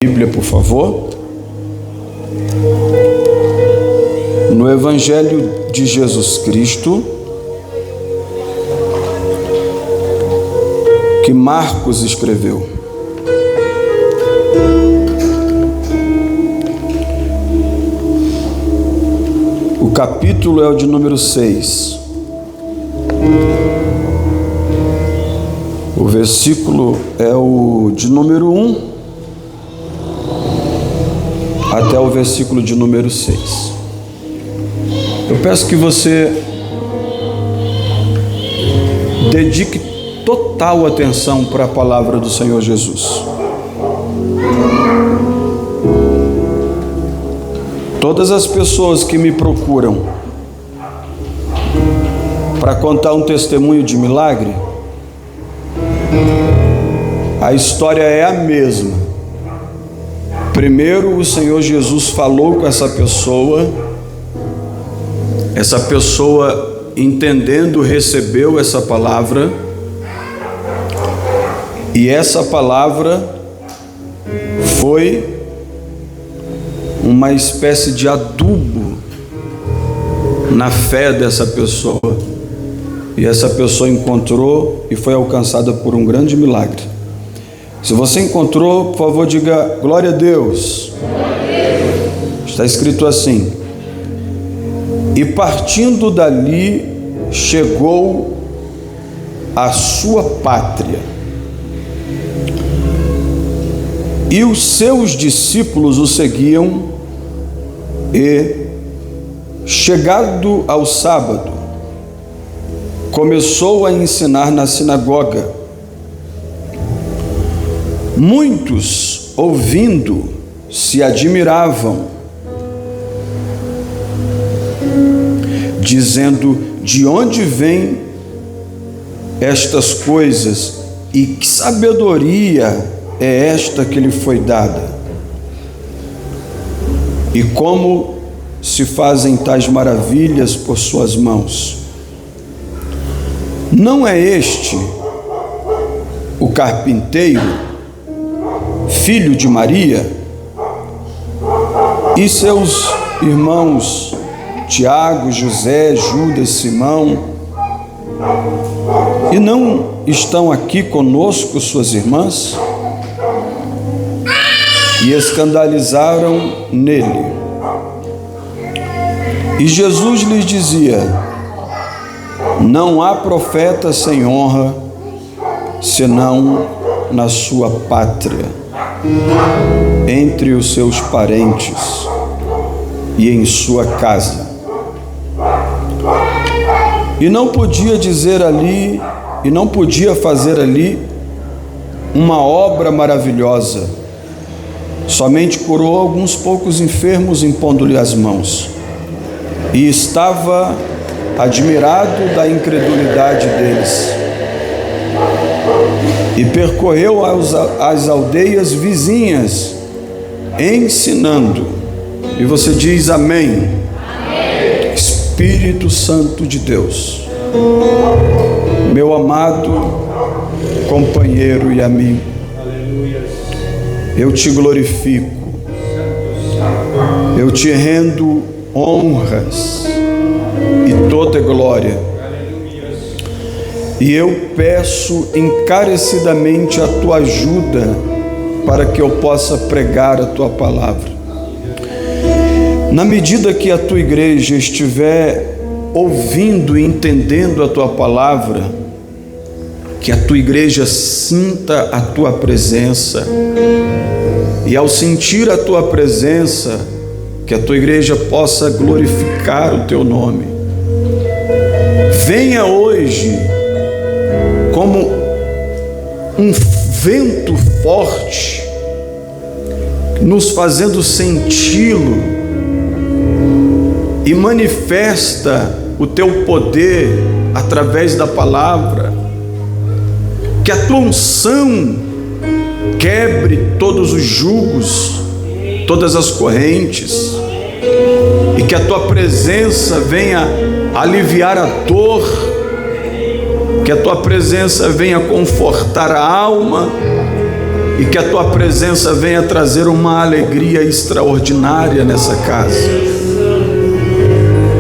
Bíblia, por favor. No Evangelho de Jesus Cristo, que Marcos escreveu. O capítulo é o de número 6. O versículo é o de número 1 até o versículo de número 6. Eu peço que você dedique total atenção para a palavra do Senhor Jesus. Todas as pessoas que me procuram para contar um testemunho de milagre, a história é a mesma. Primeiro, o Senhor Jesus falou com essa pessoa entendendo, recebeu essa palavra, e essa palavra foi uma espécie de adubo na fé dessa pessoa, e essa pessoa encontrou e foi alcançada por um grande milagre. Se você encontrou, por favor, diga glória a Deus. Está escrito assim: e partindo dali, chegou à sua pátria. E os seus discípulos o seguiam, e, chegado ao sábado, começou a ensinar na sinagoga. Muitos, ouvindo, se admiravam, dizendo: de onde vêm estas coisas, e que sabedoria é esta que lhe foi dada? E como se fazem tais maravilhas por suas mãos? Não é este o carpinteiro, filho de Maria, e seus irmãos Tiago, José, Judas, Simão? E não estão aqui conosco suas irmãs? E escandalizaram nele. E Jesus lhes dizia: não há profeta sem honra, senão na sua pátria, entre os seus parentes e em sua casa. E não podia fazer ali uma obra maravilhosa, somente curou alguns poucos enfermos impondo-lhe as mãos, e estava admirado da incredulidade deles. E percorreu as aldeias vizinhas, ensinando. E você diz amém. Amém. Espírito Santo de Deus, meu amado companheiro e amigo, eu te glorifico, eu te rendo honras e toda glória. E eu peço encarecidamente a tua ajuda para que eu possa pregar a tua palavra. Na medida que a tua igreja estiver ouvindo e entendendo a tua palavra, que a tua igreja sinta a tua presença, e ao sentir a tua presença, que a tua igreja possa glorificar o teu nome. Venha hoje como um vento forte, nos fazendo senti-lo, e manifesta o teu poder através da palavra. Que a tua unção quebre todos os jugos, todas as correntes, e que a tua presença venha aliviar a dor, que a tua presença venha confortar a alma, e que a tua presença venha trazer uma alegria extraordinária nessa casa.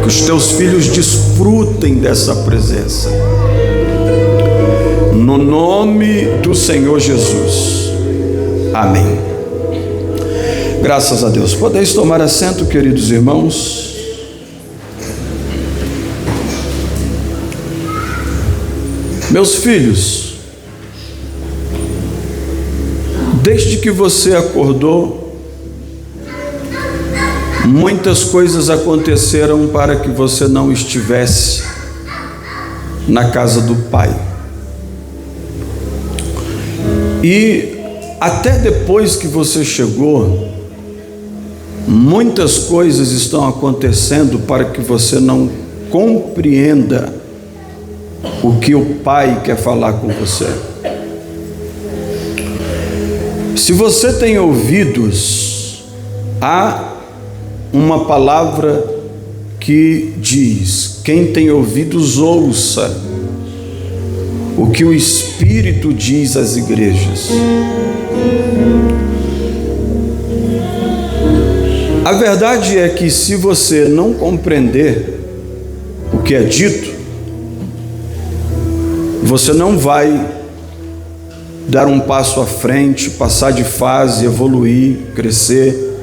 Que os teus filhos desfrutem dessa presença. No nome do Senhor Jesus. Amém. Graças a Deus. Podeis tomar assento, queridos irmãos. Meus filhos, desde que você acordou, muitas coisas aconteceram para que você não estivesse na casa do Pai. E até depois que você chegou, muitas coisas estão acontecendo para que você não compreenda o que o Pai quer falar com você. Se você tem ouvidos, há uma palavra que diz: quem tem ouvidos, ouça o que o Espírito diz às igrejas. A verdade é que se você não compreender o que é dito, você não vai dar um passo à frente, passar de fase, evoluir, crescer.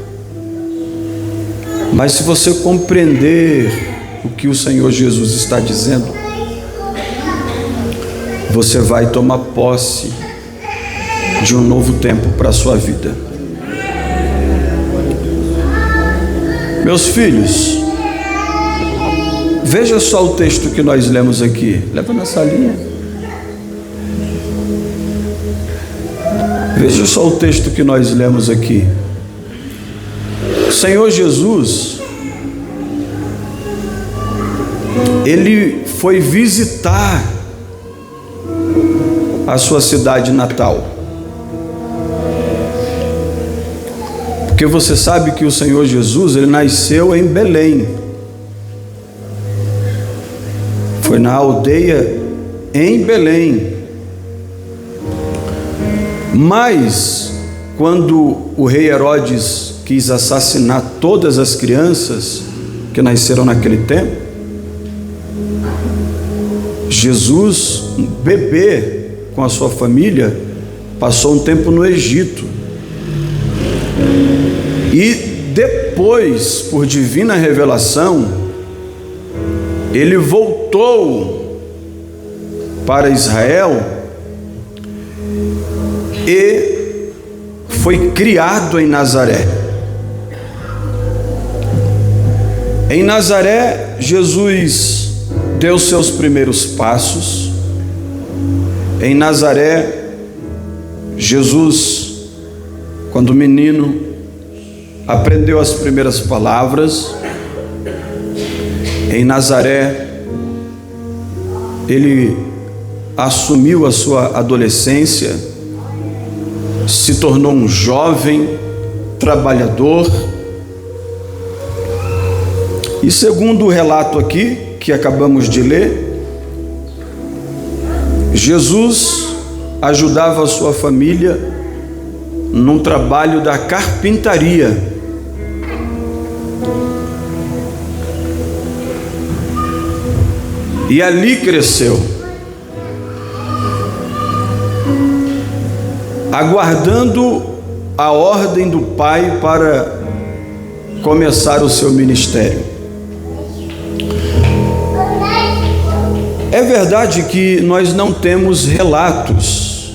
Mas se você compreender o que o Senhor Jesus está dizendo, você vai tomar posse de um novo tempo para a sua vida. Meus filhos, veja só o texto que nós lemos aqui. Leva na salinha. Veja só o texto que nós lemos aqui. O Senhor Jesus, Ele foi visitar a sua cidade natal. Porque você sabe que o Senhor Jesus, Ele nasceu em Belém. Foi na aldeia em Belém. Mas, quando o rei Herodes quis assassinar todas as crianças que nasceram naquele tempo, Jesus, um bebê com a sua família, passou um tempo no Egito. E depois, por divina revelação, ele voltou para Israel e foi criado em Nazaré. Em Nazaré, Jesus deu seus primeiros passos. Em Nazaré, Jesus, quando menino, aprendeu as primeiras palavras. Em Nazaré, ele assumiu a sua adolescência, se tornou um jovem trabalhador. E segundo o relato aqui que acabamos de ler, Jesus ajudava a sua família num trabalho da carpintaria. E ali cresceu, aguardando a ordem do Pai para começar o seu ministério. É verdade que nós não temos relatos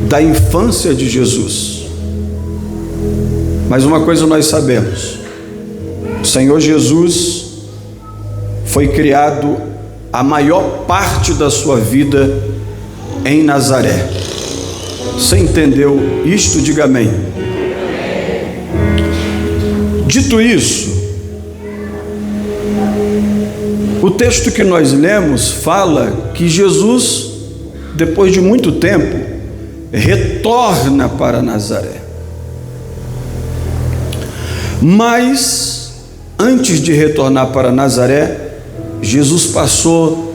da infância de Jesus, mas uma coisa nós sabemos: o Senhor Jesus foi criado a maior parte da sua vida em Nazaré. Você entendeu isto? Diga amém. Dito isso, o texto que nós lemos fala que Jesus, depois de muito tempo, retorna para Nazaré. Mas, antes de retornar para Nazaré, Jesus passou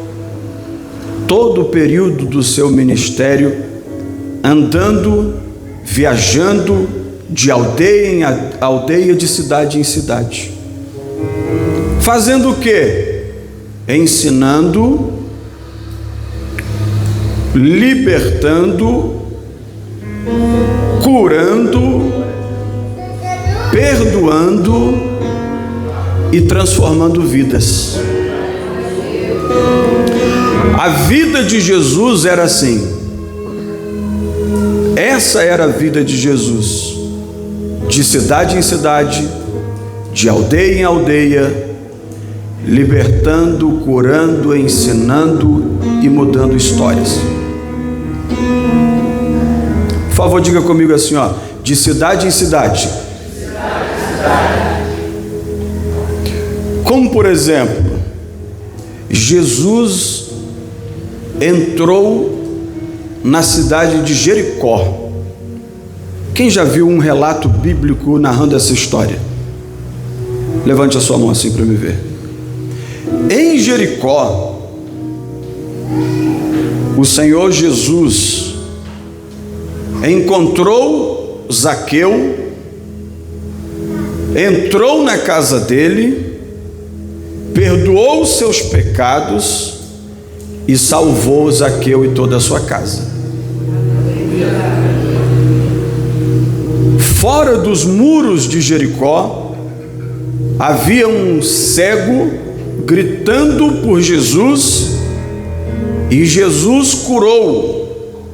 todo o período do seu ministério andando viajando de aldeia em aldeia, de cidade em cidade. Fazendo o quê? Ensinando, libertando, curando, perdoando e transformando vidas. A vida de Jesus era assim. Essa era a vida de Jesus, de cidade em cidade, de aldeia em aldeia, libertando, curando, ensinando e mudando histórias. Por favor, diga comigo assim, ó, de cidade em cidade. Como por exemplo, Jesus entrou na cidade de Jericó. Quem já viu um relato bíblico narrando essa história? Levante a sua mão assim para me ver. Em Jericó, o Senhor Jesus encontrou Zaqueu, entrou na casa dele, perdoou os seus pecados e salvou Zaqueu e toda a sua casa. Fora dos muros de Jericó, havia um cego gritando por Jesus, e Jesus curou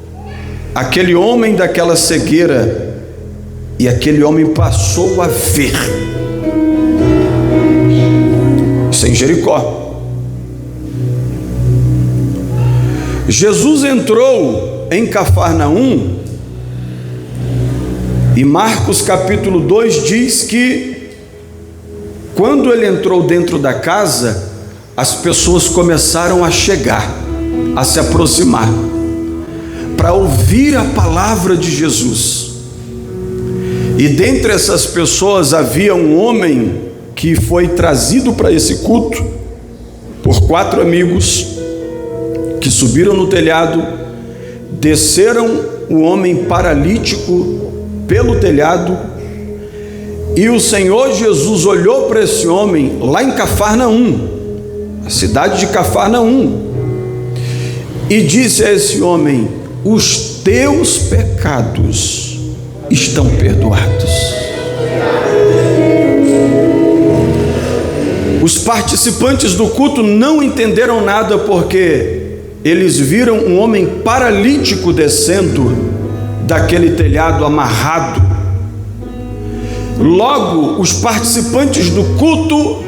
aquele homem daquela cegueira, e aquele homem passou a ver. Isso é em Jericó. Jesus entrou em Cafarnaum, e Marcos capítulo 2 diz que quando ele entrou dentro da casa, as pessoas começaram a chegar, a se aproximar, para ouvir a palavra de Jesus. E dentre essas pessoas havia um homem que foi trazido para esse culto por 4 amigos que subiram no telhado, desceram o homem paralítico pelo telhado, e o Senhor Jesus olhou para esse homem lá em Cafarnaum, a cidade de Cafarnaum, e disse a esse homem: os teus pecados estão perdoados. Os participantes do culto não entenderam nada, porque eles viram um homem paralítico descendo daquele telhado amarrado. Logo, os participantes do culto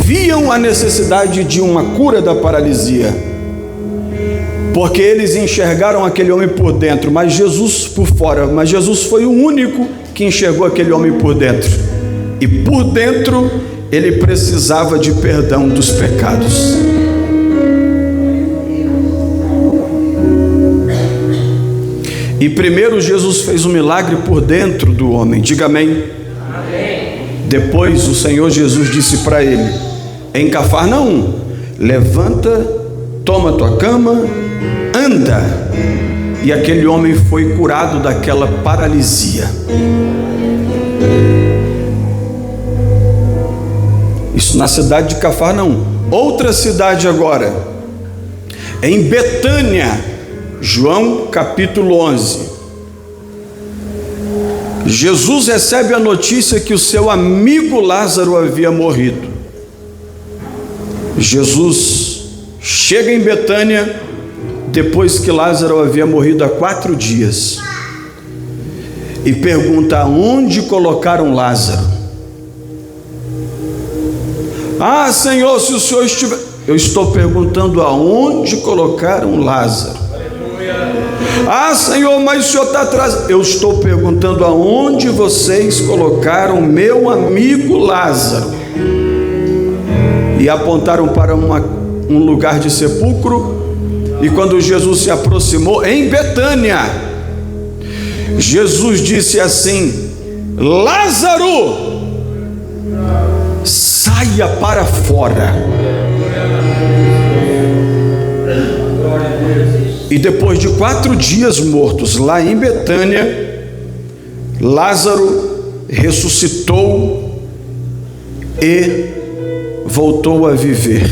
viam a necessidade de uma cura da paralisia, porque eles enxergaram aquele homem por dentro, mas Jesus por fora. Mas Jesus foi o único que enxergou aquele homem por dentro, e por dentro ele precisava de perdão dos pecados. E primeiro Jesus fez um milagre por dentro do homem. Diga amém. Amém. Depois o Senhor Jesus disse para ele, em Cafarnaum: levanta, toma tua cama, anda. E aquele homem foi curado daquela paralisia. Isso na cidade de Cafarnaum. Outra cidade agora, em Betânia, João capítulo 11. Jesus recebe a notícia que o seu amigo Lázaro havia morrido. Jesus chega em Betânia depois que Lázaro havia morrido há 4 dias, e pergunta: aonde colocaram Lázaro? Ah, Senhor, se o Senhor estiver... Eu estou perguntando aonde colocaram Lázaro. Ah, Senhor, mas o Senhor está atrás. Eu estou perguntando aonde vocês colocaram meu amigo Lázaro. E apontaram para um lugar de sepulcro. E quando Jesus se aproximou, em Betânia, Jesus disse assim: Lázaro, saia para fora. E depois de 4 dias mortos lá em Betânia, Lázaro ressuscitou e voltou a viver.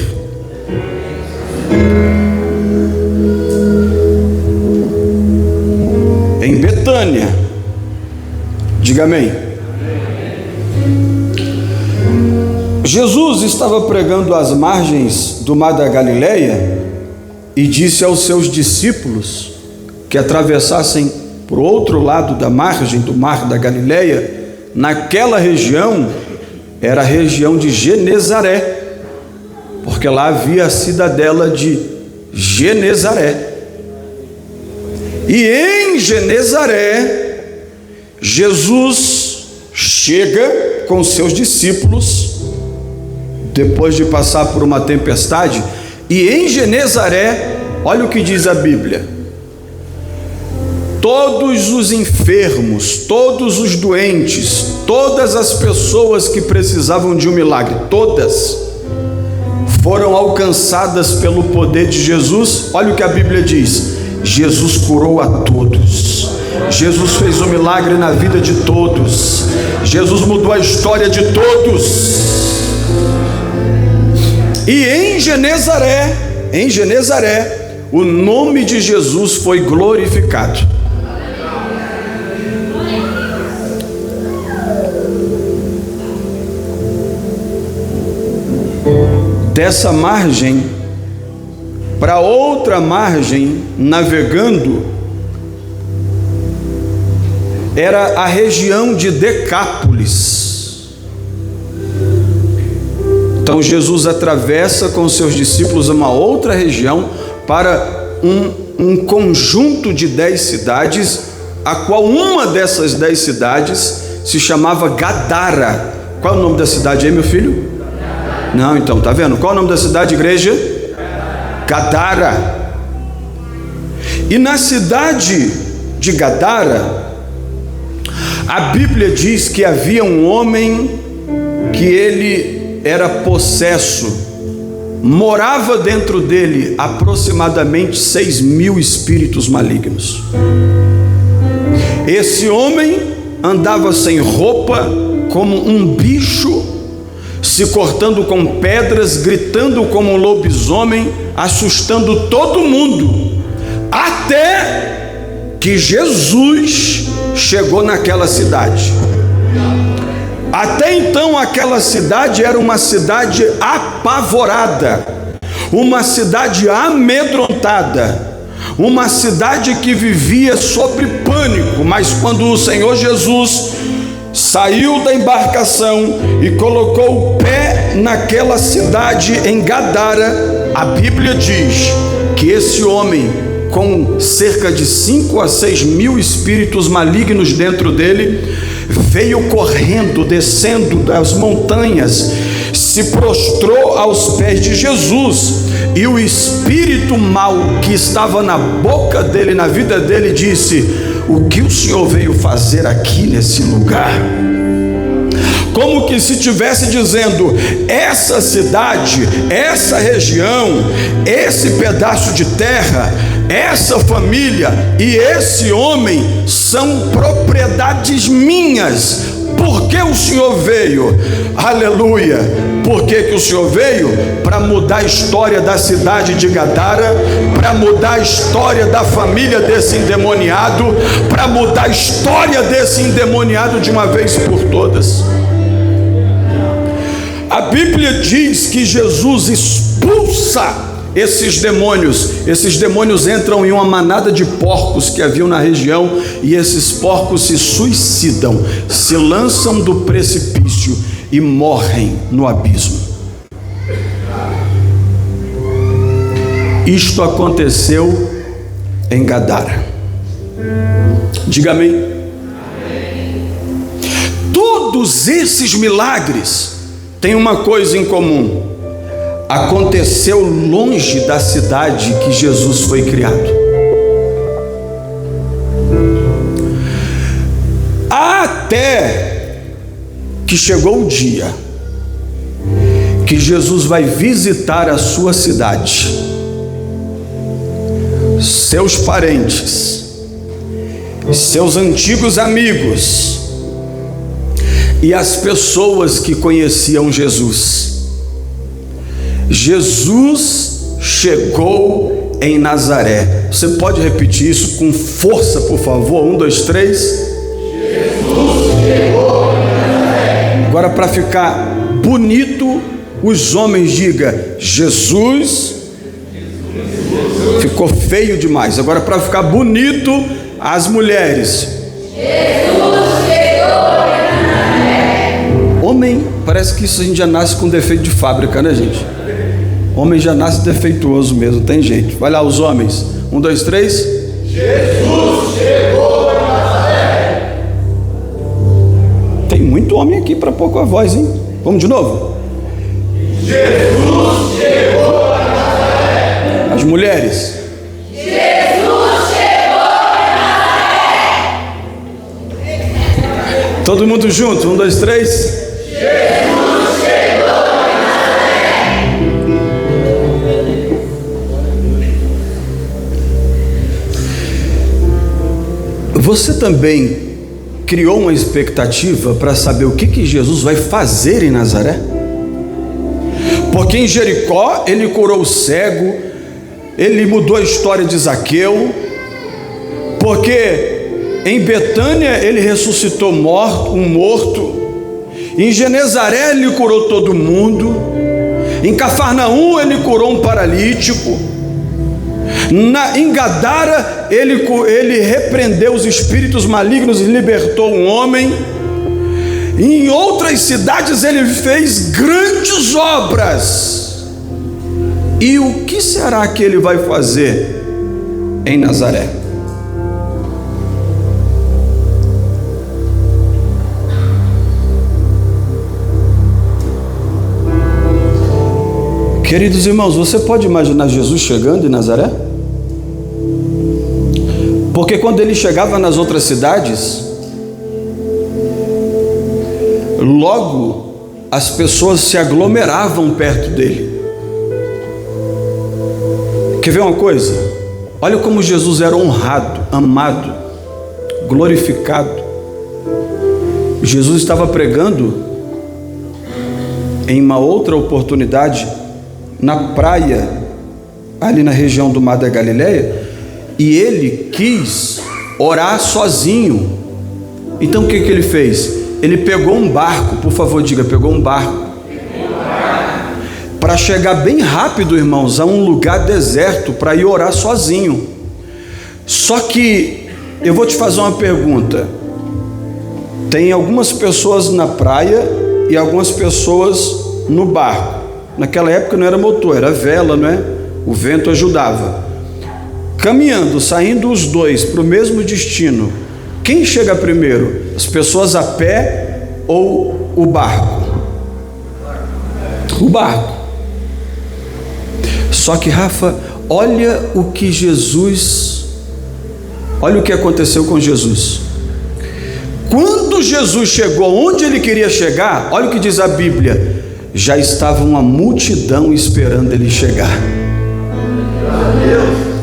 Em Betânia, diga amém. Jesus estava pregando às margens do mar da Galileia e disse aos seus discípulos que atravessassem para o outro lado da margem do mar da Galileia. Naquela região era a região de Genezaré, porque lá havia a cidadela de Genezaré. E em Genezaré, Jesus chega com seus discípulos, depois de passar por uma tempestade, e em Genezaré, olha o que diz a Bíblia: todos os enfermos, todos os doentes, todas as pessoas que precisavam de um milagre, todas foram alcançadas pelo poder de Jesus. Olha o que a Bíblia diz: Jesus curou a todos, Jesus fez um milagre na vida de todos, Jesus mudou a história de todos. E em Genezaré, o nome de Jesus foi glorificado. Dessa margem para outra margem, navegando, era a região de Decápolis. Então Jesus atravessa com seus discípulos uma outra região para um conjunto de 10 cidades, a qual uma dessas 10 cidades se chamava Gadara. Qual é o nome da cidade aí, meu filho? Não, então, tá vendo? Qual é o nome da cidade, igreja? Gadara. E na cidade de Gadara, a Bíblia diz que havia um homem que ele era possesso, morava dentro dele aproximadamente 6.000 espíritos malignos. Esse homem andava sem roupa, como um bicho, se cortando com pedras, gritando como um lobisomem, assustando todo mundo, até que Jesus chegou naquela cidade. Até então aquela cidade era uma cidade apavorada, uma cidade amedrontada, uma cidade que vivia sob pânico. Mas quando o Senhor Jesus saiu da embarcação e colocou o pé naquela cidade em Gadara, a Bíblia diz que esse homem, com cerca de 5 a 6 mil espíritos malignos dentro dele, veio correndo, descendo das montanhas, se prostrou aos pés de Jesus, e o espírito mau que estava na boca dele, na vida dele, disse: o que o Senhor veio fazer aqui nesse lugar? Como que se estivesse dizendo: essa cidade, essa região, esse pedaço de terra, essa família e esse homem são propriedades minhas. Por que o Senhor veio? Aleluia! Por que o Senhor veio? Para mudar a história da cidade de Gadara, para mudar a história da família desse endemoniado, para mudar a história desse endemoniado de uma vez por todas. A Bíblia diz que Jesus expulsa esses demônios entram em uma manada de porcos que haviam na região, e esses porcos se suicidam, se lançam do precipício e morrem no abismo. Isto aconteceu em Gadara. Diga amém. Todos esses milagres têm uma coisa em comum: aconteceu longe da cidade que Jesus foi criado. Até que chegou o dia que Jesus vai visitar a sua cidade, seus parentes, seus antigos amigos e as pessoas que conheciam Jesus. Jesus chegou em Nazaré. Você pode repetir isso com força, por favor? 1, 2, 3. Jesus chegou em Nazaré. Agora, para ficar bonito, os homens digam Jesus. Ficou feio demais. Agora, para ficar bonito, as mulheres. Jesus chegou em Nazaré. Homem, parece que isso a gente já nasce com defeito de fábrica, né, gente? Homem já nasce defeituoso mesmo, tem jeito. Vai lá, os homens. 1, 2, 3. Jesus chegou em Nazaré. Tem muito homem aqui para pouco a voz, hein? Vamos de novo? Jesus chegou em Nazaré. As mulheres. Jesus chegou em Nazaré. Todo mundo junto. 1, 2, 3. Jesus chegou em Nazaré. Você também criou uma expectativa para saber o que Jesus vai fazer em Nazaré? Porque em Jericó ele curou o cego, ele mudou a história de Zaqueu, porque em Betânia ele ressuscitou um morto, em Genezaré ele curou todo mundo, em Cafarnaum ele curou um paralítico, em Gadara ele repreendeu os espíritos malignos e libertou um homem. Em outras cidades ele fez grandes obras. E o que será que ele vai fazer em Nazaré? Queridos irmãos, você pode imaginar Jesus chegando em Nazaré? Porque quando ele chegava nas outras cidades, logo as pessoas se aglomeravam perto dele. Quer ver uma coisa? Olha como Jesus era honrado, amado, glorificado. Jesus estava pregando em uma outra oportunidade na praia, ali na região do Mar da Galileia, e ele quis orar sozinho. Então o que ele fez? Ele pegou um barco, por favor diga, pegou um barco, para chegar bem rápido, irmãos, a um lugar deserto, para ir orar sozinho. Só que eu vou te fazer uma pergunta. Tem algumas pessoas na praia e algumas pessoas no barco. Naquela época não era motor, era vela, não é? O vento ajudava. Caminhando, saindo os dois para o mesmo destino, quem chega primeiro? As pessoas a pé ou o barco? O barco. Só que, Rafa, olha o que aconteceu com Jesus. Quando Jesus chegou onde ele queria chegar, olha o que diz a Bíblia: já estava uma multidão esperando ele chegar.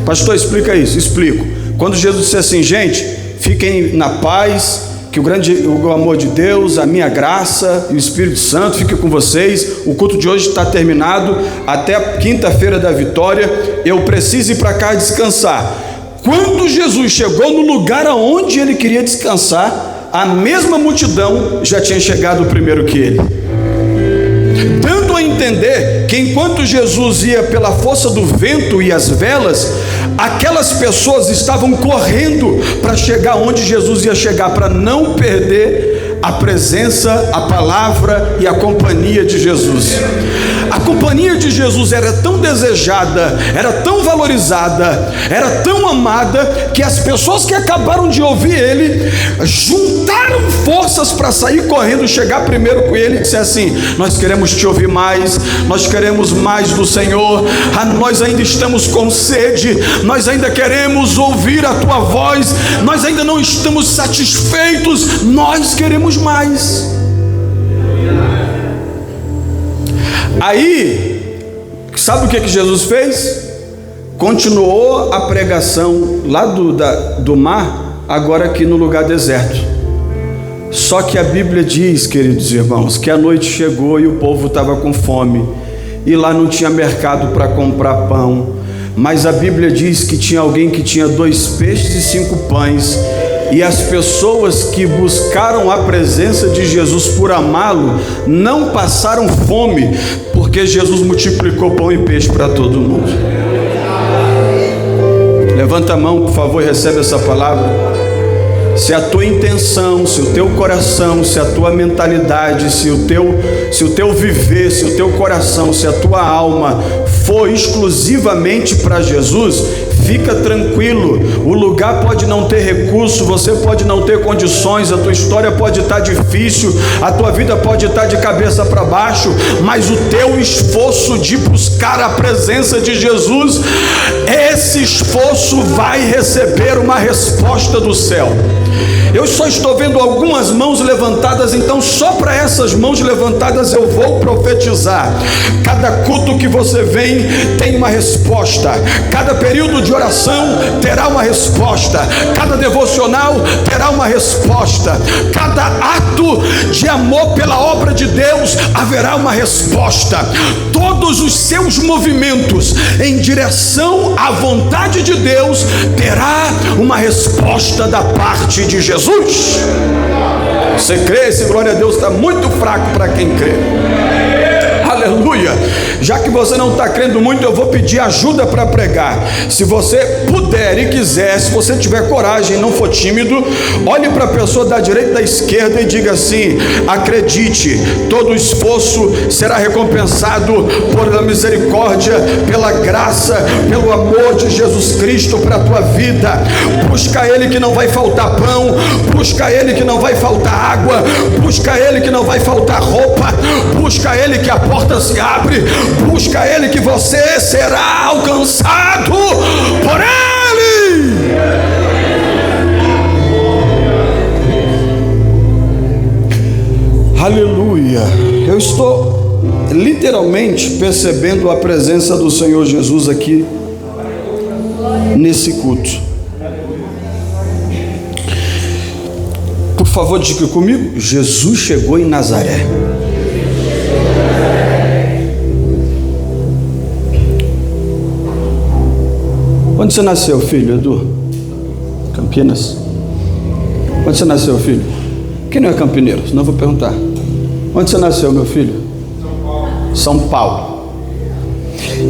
Pastor, explica isso. Explico. Quando Jesus disse assim: gente, fiquem na paz, que o amor de Deus, a minha graça e o Espírito Santo fiquem com vocês. O culto de hoje está terminado, até a quinta-feira da vitória. Eu preciso ir para casa descansar. Quando Jesus chegou no lugar aonde ele queria descansar, a mesma multidão já tinha chegado primeiro que ele, dando a entender que enquanto Jesus ia pela força do vento e as velas, aquelas pessoas estavam correndo para chegar onde Jesus ia chegar, para não perder a presença, a palavra e a companhia de Jesus. A companhia de Jesus era tão desejada, era tão valorizada, era tão amada, que as pessoas que acabaram de ouvir ele juntaram forças para sair correndo, chegar primeiro com ele e dizer assim: nós queremos te ouvir mais, nós queremos mais do Senhor, nós ainda estamos com sede, nós ainda queremos ouvir a tua voz, nós ainda não estamos satisfeitos, nós queremos mais. Aí, sabe o que Jesus fez? Continuou a pregação lá do mar, agora aqui no lugar deserto. Só que a Bíblia diz, queridos irmãos, que a noite chegou e o povo estava com fome, e lá não tinha mercado para comprar pão, mas a Bíblia diz que tinha alguém que tinha 2 peixes e 5 pães, e as pessoas que buscaram a presença de Jesus por amá-lo, não passaram fome, porque Jesus multiplicou pão e peixe para todo mundo. Levanta a mão, por favor, e recebe essa palavra. Se a tua intenção, se o teu coração, se a tua mentalidade, se o teu viver, se o teu coração, se a tua alma for exclusivamente para Jesus, fica tranquilo. O lugar pode não ter recurso, você pode não ter condições, a tua história pode estar difícil, a tua vida pode estar de cabeça para baixo, mas o teu esforço de buscar a presença de Jesus, esse esforço vai receber uma resposta do céu. Eu só estou vendo algumas mãos levantadas, então só para essas mãos levantadas eu vou profetizar. Cada culto que você vem tem uma resposta, cada período de oração terá uma resposta, cada devocional terá uma resposta, cada ato de amor pela obra de Deus haverá uma resposta. Todos os seus movimentos em direção à vontade de Deus terá uma resposta da parte de Jesus. Você crê? Esse glória a Deus está muito fraco para quem crê. Aleluia. Já que você não está crendo muito, eu vou pedir ajuda para pregar. Se você puder e quiser, se você tiver coragem e não for tímido, olhe para a pessoa da direita e da esquerda e diga assim: acredite, todo esforço será recompensado por misericórdia, pela graça, pelo amor de Jesus Cristo para a tua vida. Busca Ele que não vai faltar pão, busca Ele que não vai faltar água, busca Ele que não vai faltar roupa, busca Ele que a porta se abre, busca Ele que você será alcançado por Ele. Aleluia. Eu estou literalmente percebendo a presença do Senhor Jesus aqui nesse culto. Por favor, diga comigo: Jesus chegou em Nazaré. Onde você nasceu, filho? Edu? Campinas? Onde você nasceu, filho? Quem não é campineiro? Senão eu vou perguntar. Onde você nasceu, meu filho? São Paulo.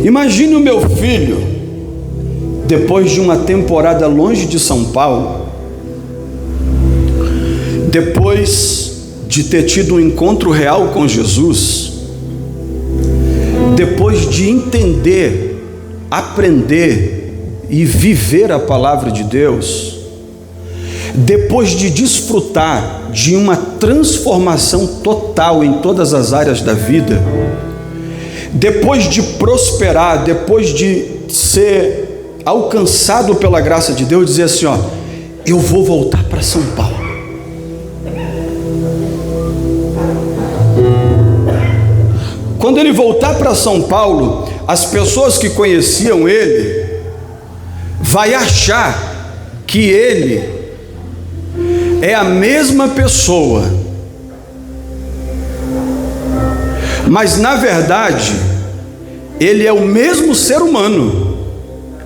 Imagine o meu filho, depois de uma temporada longe de São Paulo, depois de ter tido um encontro real com Jesus, depois de entender, aprender e viver a palavra de Deus, depois de desfrutar de uma transformação total em todas as áreas da vida, depois de prosperar, depois de ser alcançado pela graça de Deus, dizer assim: ó, eu vou voltar para São Paulo. Quando ele voltar para São Paulo, as pessoas que conheciam ele vai achar que ele é a mesma pessoa, mas na verdade ele é o mesmo ser humano,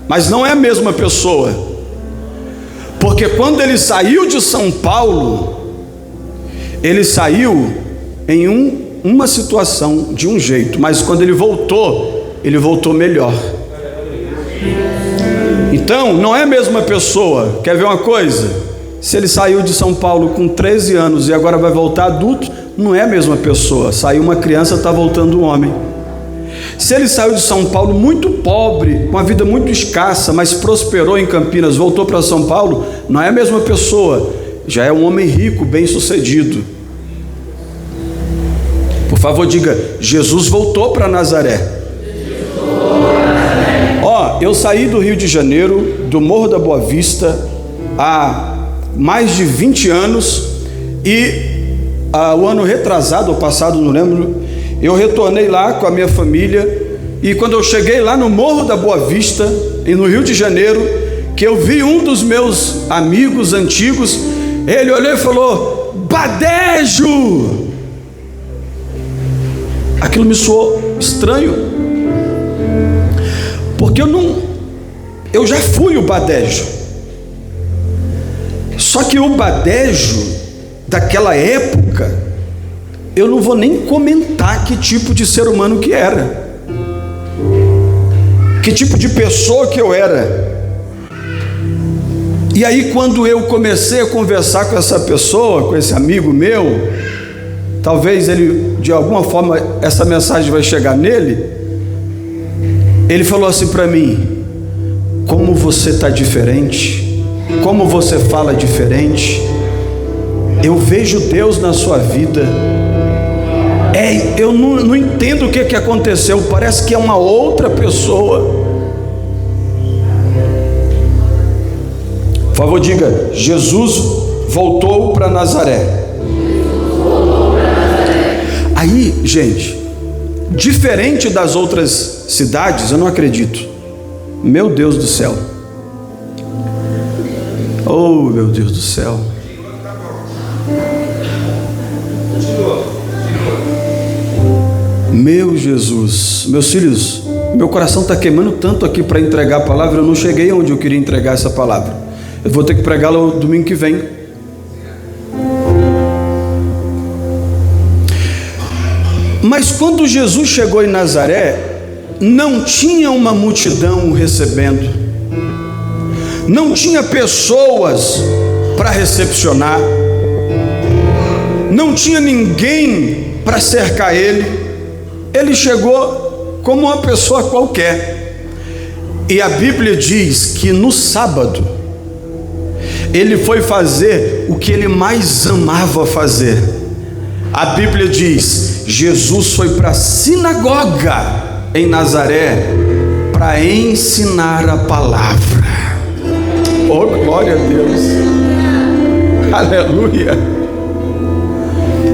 mas não é a mesma pessoa, porque quando ele saiu de São Paulo, ele saiu em uma situação, de um jeito, mas quando ele voltou melhor. Então, não é a mesma pessoa. Quer ver uma coisa? Se ele saiu de São Paulo com 13 anos e agora vai voltar adulto, não é a mesma pessoa. Saiu uma criança, está voltando um homem. Se ele saiu de São Paulo muito pobre, com uma vida muito escassa, mas prosperou em Campinas, voltou para São Paulo, não é a mesma pessoa. Já é um homem rico, bem sucedido. Por favor, diga: Jesus voltou para Nazaré. Eu saí do Rio de Janeiro, do Morro da Boa Vista, há mais de 20 anos, e o ano retrasado ou passado, não lembro, eu retornei lá com a minha família, e quando eu cheguei lá no Morro da Boa Vista, e no Rio de Janeiro, que eu vi um dos meus amigos antigos, ele olhou e falou: Badejo! Aquilo me soou estranho, porque eu já fui o Badejo. Só que o Badejo daquela época, eu não vou nem comentar que tipo de ser humano que era, que tipo de pessoa que eu era. E aí, quando eu comecei a conversar com essa pessoa, com esse amigo meu, talvez ele, de alguma forma, essa mensagem vai chegar nele. Ele falou assim para mim: como você está diferente, como você fala diferente, eu vejo Deus na sua vida. Eu não entendo o que aconteceu, parece que é uma outra pessoa. Por favor, diga: Jesus voltou para Nazaré. Aí, gente, diferente das outras cidades, eu não acredito. Meu Deus do céu. Oh, meu Deus do céu. Meu Jesus, meus filhos, meu coração está queimando tanto aqui para entregar a palavra. Eu não cheguei onde eu queria entregar essa palavra. Eu vou ter que pregá-la no domingo que vem. Mas quando Jesus chegou em Nazaré, não tinha uma multidão o recebendo, não tinha pessoas para recepcionar, não tinha ninguém para cercar ele. Ele chegou como uma pessoa qualquer. E a Bíblia diz que no sábado ele foi fazer o que ele mais amava fazer. A Bíblia diz: Jesus foi para a sinagoga em Nazaré para ensinar a palavra. Oh, glória a Deus, aleluia.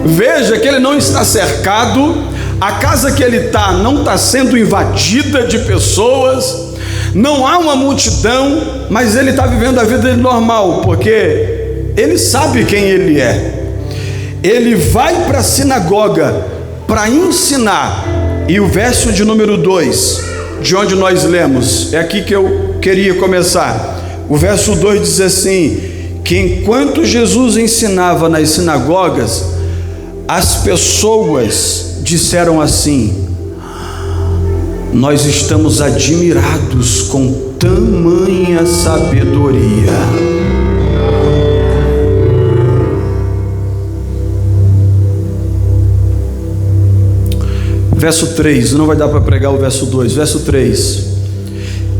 Veja que ele não está cercado, a casa que ele está não está sendo invadida de pessoas, não há uma multidão, mas ele está vivendo a vida dele normal, porque ele sabe quem ele é. Ele vai para a sinagoga para ensinar. E o verso de número 2, de onde nós lemos, é aqui que eu queria começar. O verso 2 diz assim: que enquanto Jesus ensinava nas sinagogas, as pessoas disseram assim: nós estamos admirados com tamanha sabedoria. Verso 3, não vai dar para pregar o verso 2, verso 3.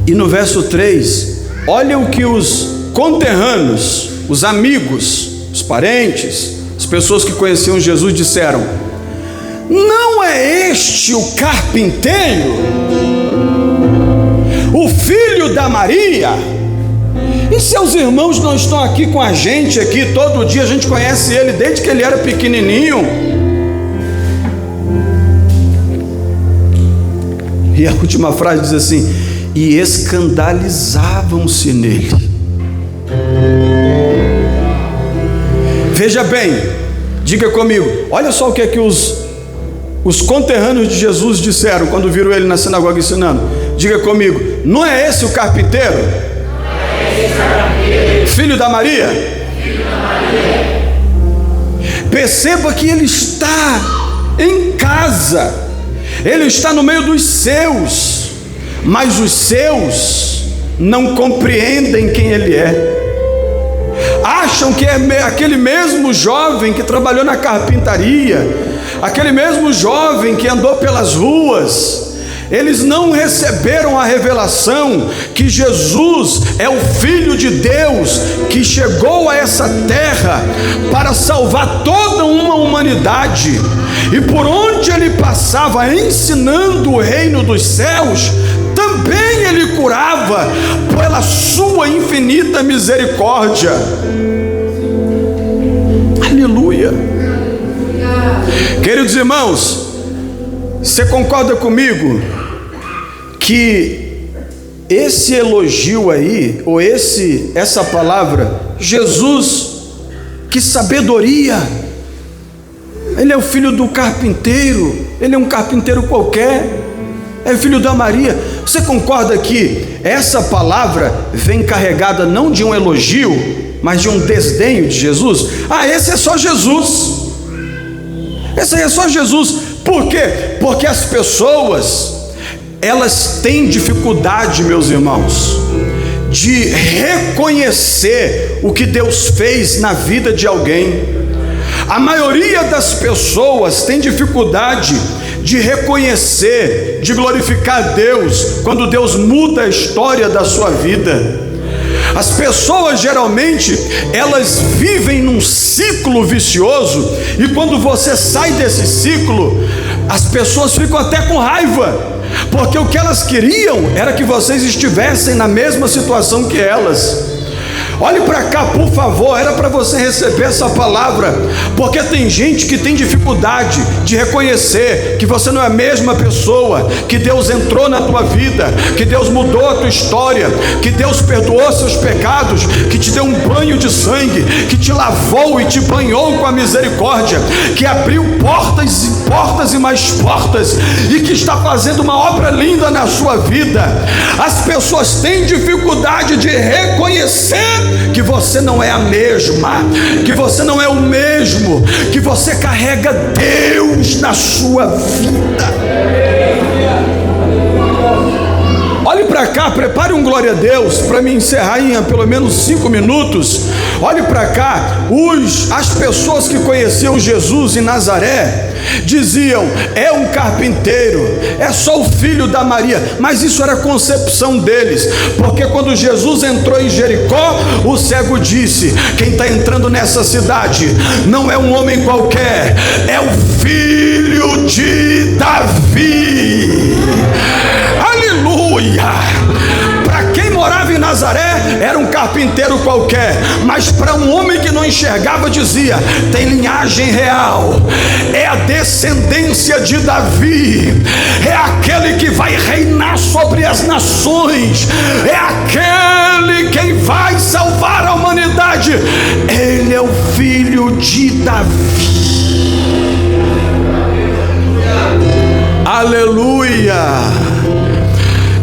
E no verso 3, olha o que os conterrâneos, os amigos, os parentes, as pessoas que conheciam Jesus disseram: não é este o carpinteiro, o filho da Maria? E seus irmãos não estão aqui com a gente aqui todo dia? A gente conhece ele desde que ele era pequenininho. E a última frase diz assim: e escandalizavam-se nele. Veja bem, diga comigo, olha só o que é que os conterrâneos de Jesus disseram quando viram ele na sinagoga ensinando. Diga comigo: não é esse o carpinteiro? Filho da Maria? Perceba que ele está em casa, ele está no meio dos seus, mas os seus não compreendem quem ele é. Acham que é aquele mesmo jovem que trabalhou na carpintaria, aquele mesmo jovem que andou pelas ruas. Eles não receberam a revelação que Jesus é o Filho de Deus, que chegou a essa terra para salvar toda uma humanidade. E por onde ele passava ensinando o reino dos céus, também ele curava pela sua infinita misericórdia. Aleluia. Queridos irmãos, você concorda comigo que esse elogio aí, ou essa palavra, Jesus, que sabedoria, ele é o filho do carpinteiro, ele é um carpinteiro qualquer, é filho da Maria. Você concorda que essa palavra vem carregada não de um elogio, mas de um desdenho de Jesus? Esse é só Jesus, esse aí é só Jesus. Por quê? Porque as pessoas, elas têm dificuldade, meus irmãos, de reconhecer o que Deus fez na vida de alguém. A maioria das pessoas tem dificuldade de reconhecer, de glorificar Deus, quando Deus muda a história da sua vida. As pessoas geralmente, elas vivem num ciclo vicioso, e quando você sai desse ciclo, as pessoas ficam até com raiva, porque o que elas queriam era que vocês estivessem na mesma situação que elas. Olhe para cá, por favor, era para você receber essa palavra, porque tem gente que tem dificuldade de reconhecer que você não é a mesma pessoa, que Deus entrou na tua vida, que Deus mudou a tua história, que Deus perdoou seus pecados, que te deu um banho de sangue, que te lavou e te banhou com a misericórdia, que abriu portas e portas e mais portas, e que está fazendo uma obra linda na sua vida. As pessoas têm dificuldade de reconhecer que você não é a mesma, que você não é o mesmo, que você carrega Deus na sua vida. Olhe para cá, prepare um glória a Deus para me encerrar em pelo menos 5 minutos. Olhe para cá, as pessoas que conheciam Jesus em Nazaré diziam: é um carpinteiro, é só o filho da Maria. Mas isso era a concepção deles, porque quando Jesus entrou em Jericó, o cego disse: quem está entrando nessa cidade não é um homem qualquer, é o filho de Davi. Aleluia! Para quem morava em Nazaré, era um carpinteiro qualquer, mas para um homem que não enxergava, dizia: tem linhagem real, é a descendência de Davi, é aquele que vai reinar sobre as nações, é aquele quem vai salvar a humanidade, ele é o filho de Davi. Aleluia!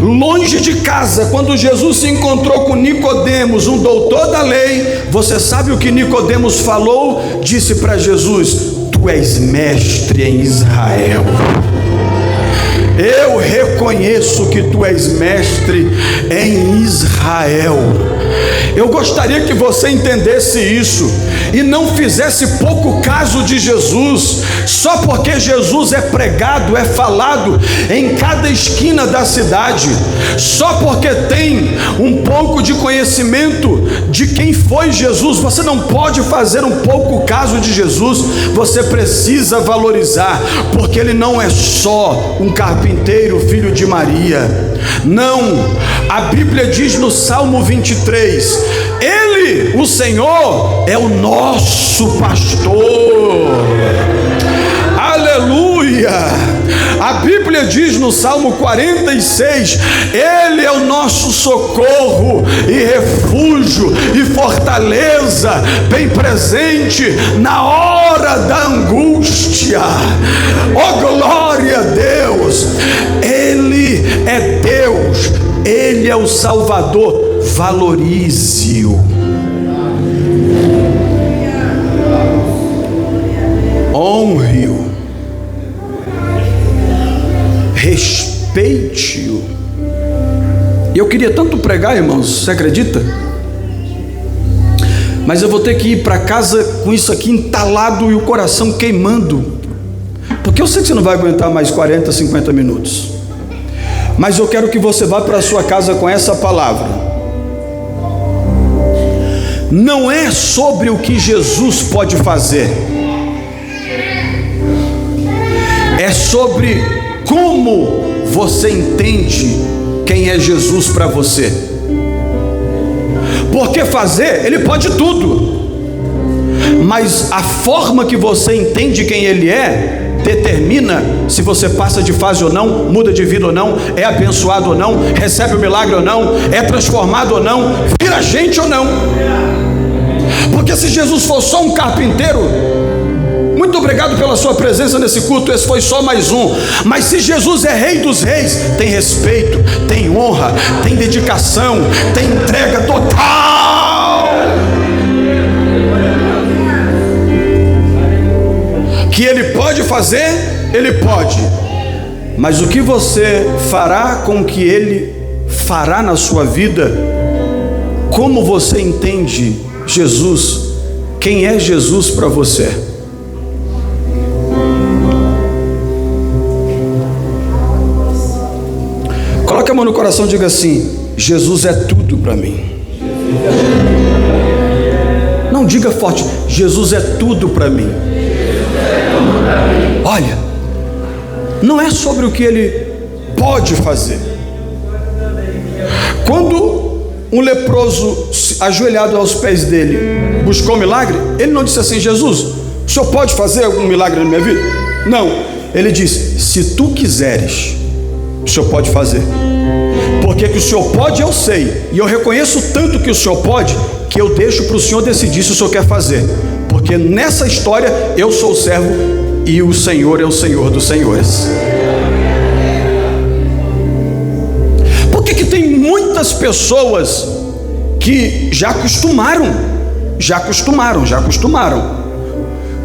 Longe de casa, quando Jesus se encontrou com Nicodemos, um doutor da lei, você sabe o que Nicodemos falou? Disse para Jesus: tu és mestre em Israel. Eu reconheço que tu és mestre em Israel. Eu gostaria que você entendesse isso e não fizesse pouco caso de Jesus, só porque Jesus é pregado, é falado em cada esquina da cidade, só porque tem um pouco de conhecimento de quem foi Jesus. Você não pode fazer um pouco caso de Jesus, você precisa valorizar, porque ele não é só um carpinteiro, filho de Maria. Não, a Bíblia diz no Salmo 23, ele, o Senhor, é o nosso pastor. Aleluia! A Bíblia diz no Salmo 46, ele é o nosso socorro e refúgio e fortaleza, bem presente na hora da angústia. Oh, glória a Deus! Ele é Deus, ele é o Salvador. Valorize-o, honre-o, respeite-o. E eu queria tanto pregar, irmãos, você acredita? Mas eu vou ter que ir para casa com isso aqui entalado e o coração queimando, porque eu sei que você não vai aguentar mais 40, 50 minutos, mas eu quero que você vá para a sua casa com essa palavra. Não é sobre o que Jesus pode fazer, é sobre como você entende quem é Jesus para você. Porque fazer, ele pode tudo, mas a forma que você entende quem ele é determina se você passa de fase ou não, muda de vida ou não, é abençoado ou não, recebe o milagre ou não, é transformado ou não, vira gente ou não. Porque se Jesus for só um carpinteiro, muito obrigado pela sua presença nesse culto, esse foi só mais um. Mas se Jesus é Rei dos Reis, tem respeito, tem honra, tem dedicação, tem entrega total. Que Ele pode fazer, Ele pode. Mas o que você fará com o que Ele fará na sua vida? Como você entende Jesus? Quem é Jesus para você? Coloque a mão no coração e diga assim: Jesus é tudo para mim. Não diga forte: Jesus é tudo para mim. Olha, não é sobre o que Ele pode fazer. Quando um leproso ajoelhado aos pés dele buscou um milagre, ele não disse assim: Jesus, o Senhor pode fazer algum milagre na minha vida? Não, ele disse: se tu quiseres, o Senhor pode fazer. Porque que o Senhor pode, eu sei, e eu reconheço tanto que o Senhor pode, que eu deixo para o Senhor decidir se o Senhor quer fazer. Porque nessa história eu sou o servo e o Senhor é o Senhor dos senhores. Por que tem muitas pessoas que já acostumaram,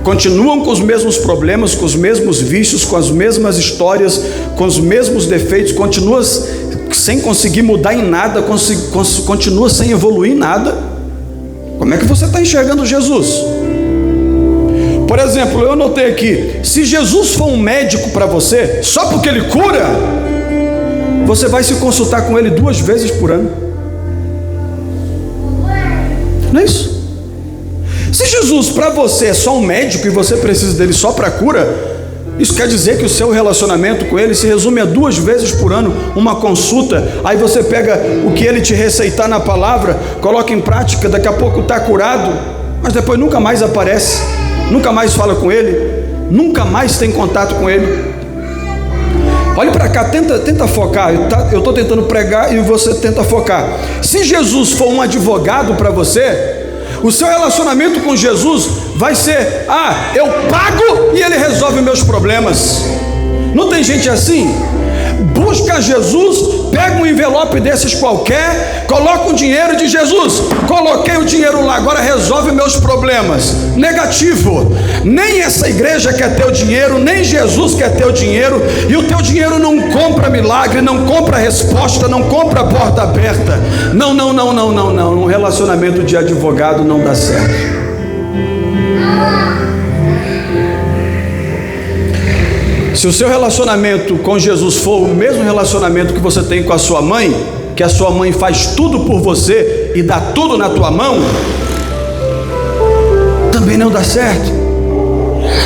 continuam com os mesmos problemas, com os mesmos vícios, com as mesmas histórias, com os mesmos defeitos, continua sem conseguir mudar em nada, continua sem evoluir em nada? Como é que você está enxergando Jesus? Por exemplo, eu anotei aqui: se Jesus for um médico para você, só porque Ele cura, você vai se consultar com Ele 2 vezes por ano. Não é isso? Se Jesus para você é só um médico e você precisa dele só para cura, isso quer dizer que o seu relacionamento com Ele se resume a 2 vezes por ano, uma consulta. Aí você pega o que Ele te receitar na palavra, coloca em prática, daqui a pouco está curado, mas depois nunca mais aparece, nunca mais fala com Ele, nunca mais tem contato com Ele. Olhe para cá, tenta focar. Eu estou tentando pregar e você tenta focar. Se Jesus for um advogado para você, o seu relacionamento com Jesus vai ser: eu pago e Ele resolve meus problemas. Não tem gente assim? Busca Jesus, pega um envelope desses qualquer, coloca o dinheiro e diz: Jesus, coloquei o dinheiro lá, agora resolve meus problemas. Negativo. Nem essa igreja quer teu dinheiro, nem Jesus quer teu dinheiro, e o teu dinheiro não compra milagre, não compra resposta, não compra porta aberta. Não, um relacionamento de advogado não dá certo. Se o seu relacionamento com Jesus for o mesmo relacionamento que você tem com a sua mãe, que a sua mãe faz tudo por você e dá tudo na tua mão, também não dá certo.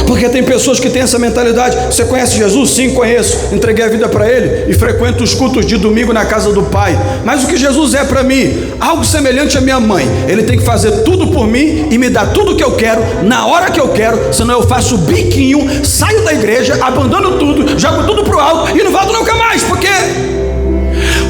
Porque tem pessoas que têm essa mentalidade: você conhece Jesus? Sim, conheço, entreguei a vida para Ele e frequento os cultos de domingo na casa do Pai. Mas o que Jesus é para mim? Algo semelhante à minha mãe. Ele tem que fazer tudo por mim e me dar tudo o que eu quero, na hora que eu quero, senão eu faço biquinho, saio da igreja, abandono tudo, jogo tudo pro alto e não volto nunca mais. Porque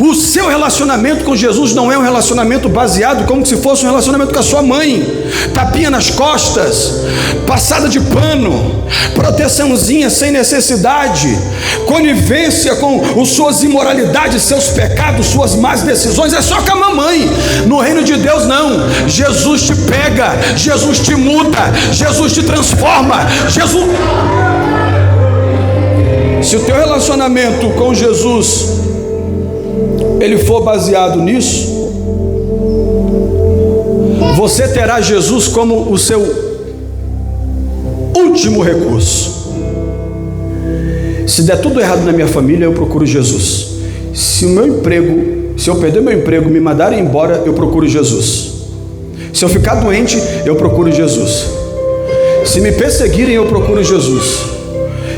o seu relacionamento com Jesus não é um relacionamento baseado como se fosse um relacionamento com a sua mãe. Tapinha nas costas, passada de pano, proteçãozinha sem necessidade, conivência com suas imoralidades, seus pecados, suas más decisões. É só com a mamãe. No reino de Deus não. Jesus te pega, Jesus te muda, Jesus te transforma. Jesus... Se o teu relacionamento com Jesus ele for baseado nisso, você terá Jesus como o seu último recurso. Se der tudo errado na minha família, eu procuro Jesus. Se eu perder meu emprego, me mandarem embora, eu procuro Jesus. Se eu ficar doente, eu procuro Jesus. Se me perseguirem, eu procuro Jesus.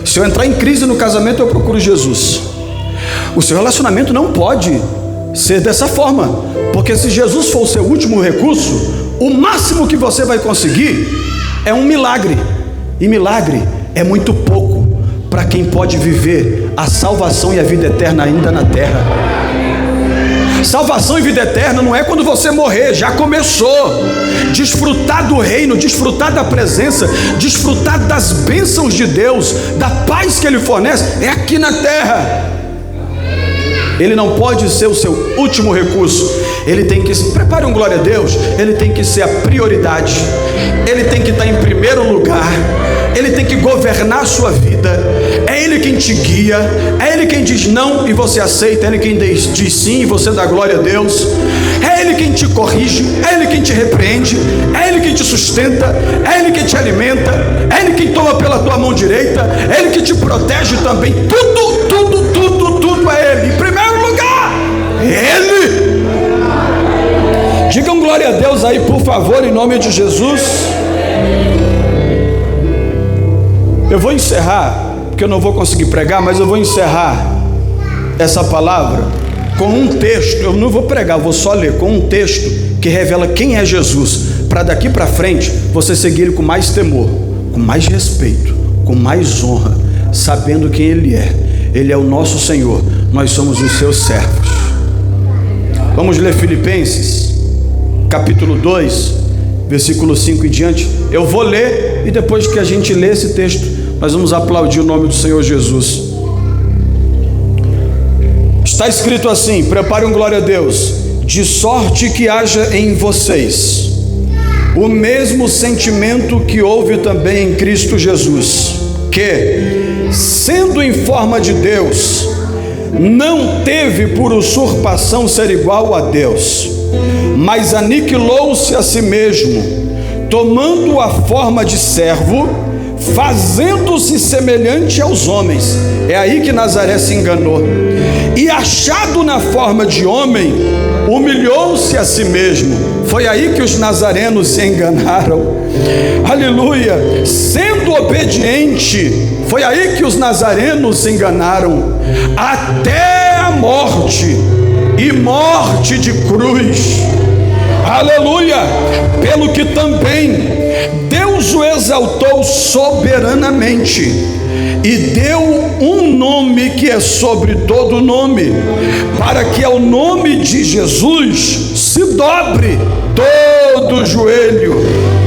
Se eu entrar em crise no casamento, eu procuro Jesus. O seu relacionamento não pode ser dessa forma, porque se Jesus for o seu último recurso, o máximo que você vai conseguir é um milagre, e milagre é muito pouco para quem pode viver a salvação e a vida eterna ainda na terra. Salvação e vida eterna não é quando você morrer, já começou. Desfrutar do reino, desfrutar da presença, desfrutar das bênçãos de Deus, da paz que Ele fornece, é aqui na terra. Ele não pode ser o seu último recurso. Ele tem que, prepare um glória a Deus, ele tem que ser a prioridade. Ele tem que estar em primeiro lugar. Ele tem que governar a sua vida. É Ele quem te guia. É Ele quem diz não e você aceita. É Ele quem diz sim e você dá glória a Deus. É Ele quem te corrige. É Ele quem te repreende. É Ele quem te sustenta. É Ele quem te alimenta. É Ele quem toma pela tua mão direita. É Ele que te protege também. Tudo é Ele. Em primeiro lugar, Ele. Digam glória a Deus aí, por favor, em nome de Jesus. Eu vou encerrar, porque eu não vou conseguir pregar, mas eu vou encerrar essa palavra com um texto. Eu não vou pregar, eu vou só ler com um texto que revela quem é Jesus, para daqui para frente você seguir Ele com mais temor, com mais respeito, com mais honra, sabendo quem Ele é. Ele é o nosso Senhor, nós somos os seus servos. Vamos ler Filipenses, capítulo 2, versículo 5 e diante. Eu vou ler e depois que a gente lê esse texto, nós vamos aplaudir o nome do Senhor Jesus. Está escrito assim, prepare um glória a Deus: de sorte que haja em vocês o mesmo sentimento que houve também em Cristo Jesus, que, sendo em forma de Deus, não teve por usurpação ser igual a Deus, mas aniquilou-se a si mesmo, tomando a forma de servo, fazendo-se semelhante aos homens. É aí que Nazaré se enganou. E achado na forma de homem, humilhou-se a si mesmo. Foi aí que os nazarenos se enganaram. Aleluia. Sendo obediente, foi aí que os nazarenos se enganaram, até a morte, e morte de cruz. Aleluia. Pelo que também Deus o exaltou soberanamente e deu um nome que é sobre todo nome, para que ao nome de Jesus se dobre todo o joelho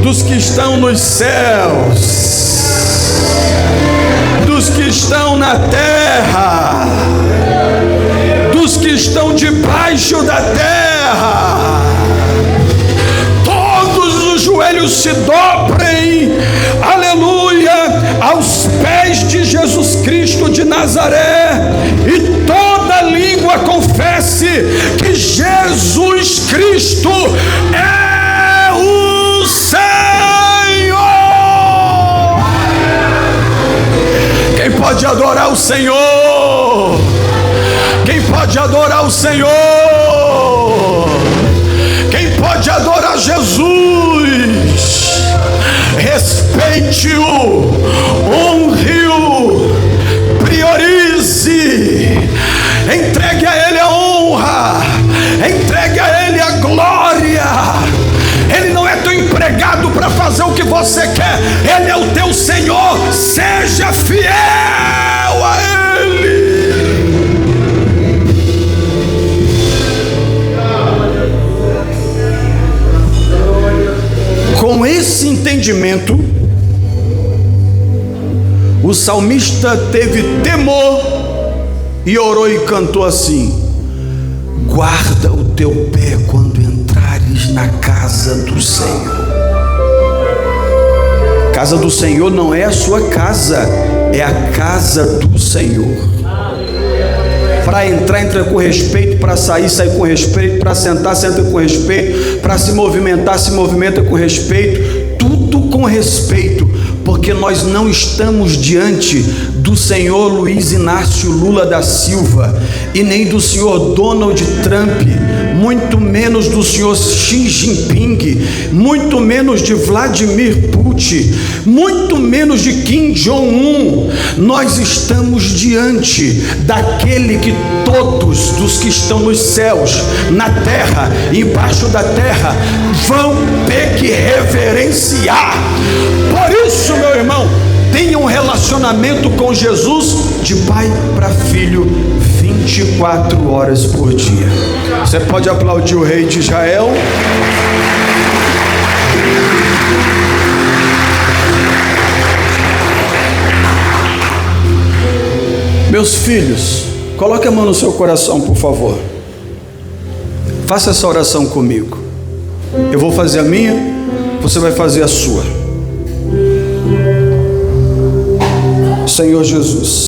dos que estão nos céus, dos que estão na terra, dos que estão debaixo da terra. Todos os joelhos se dobrem, aleluia, aos pés de Jesus Cristo de Nazaré, e toda língua confesse que Jesus Cristo é o Senhor. Quem pode adorar o Senhor? Quem pode adorar o Senhor? Quem pode adorar Jesus? Respeite-o, honre-o, priorize, entregue a Ele a honra, entregue a Ele a glória. Ele não é teu empregado para fazer o que você quer, Ele é o teu Senhor. Seja fiel a Ele. Com esse entendimento, o salmista teve temor e orou e cantou assim: guarda o teu pé quando entrares na casa do Senhor. Casa do Senhor não é a sua casa, é a casa do Senhor. Para entrar, entra com respeito, para sair, sai com respeito, para sentar, senta com respeito, para se movimentar, se movimenta com respeito, tudo com respeito, porque nós não estamos diante do senhor Luiz Inácio Lula da Silva, e nem do senhor Donald Trump, muito menos do senhor Xi Jinping, muito menos de Vladimir Putin, muito menos de Kim Jong-un. Nós estamos diante daquele que todos dos que estão nos céus, na terra, embaixo da terra, vão ter que reverenciar. Por isso, meu irmão, tenha um relacionamento com Jesus de pai para filho 24 horas por dia. Você pode aplaudir o rei de Israel? Meus filhos, coloque a mão no seu coração, por favor. Faça essa oração comigo. Eu vou fazer a minha, você vai fazer a sua. Senhor Jesus,